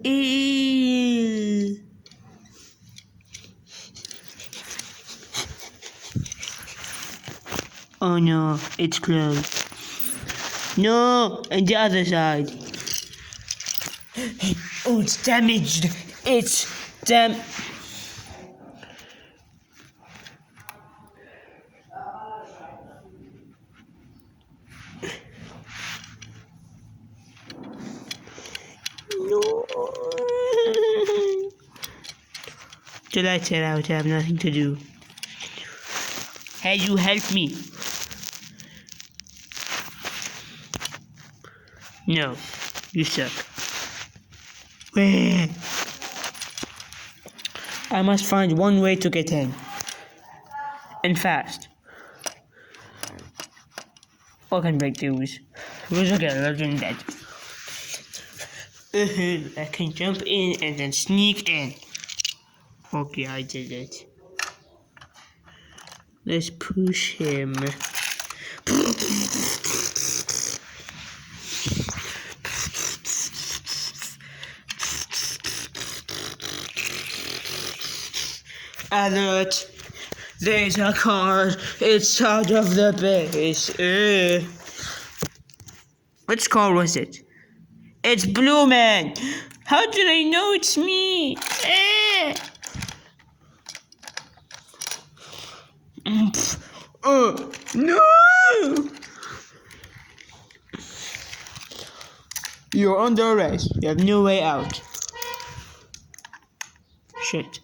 Ew. Oh no, it's closed. No, and the other side. Oh, it's damaged. It's No. The lights are out. I have nothing to do. Hey, you help me. No, you suck. Where? I must find one way to get in. And fast. I can break those. Who's a girl? I'm doing that. I can jump in and then sneak in. Okay, I did it. Let's push him. Alert! There's a car inside of the base. Which car was it? It's Blue Man! How did I know it's me? No! You're under arrest. You have no way out. Shit.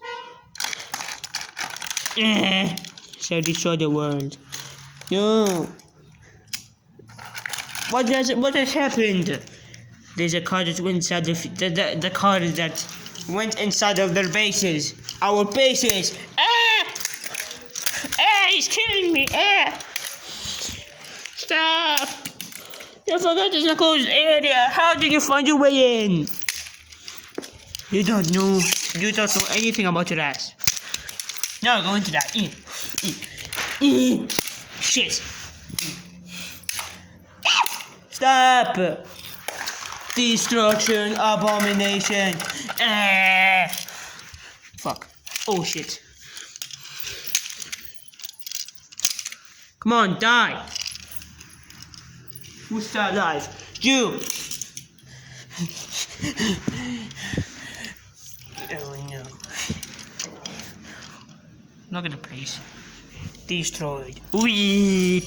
So destroy the world. No. What has happened? There's a car that went inside the car that went inside of their bases. Our bases. He's killing me. Stop. You forgot it's a closed area. How did you find your way in? You don't know. You don't know anything about your ass. Now go into that. Shit. Stop. Destruction, abomination. Fuck. Oh shit. Come on, die. Who's still alive? You. Oh no. Look at the place. Destroyed. Wee.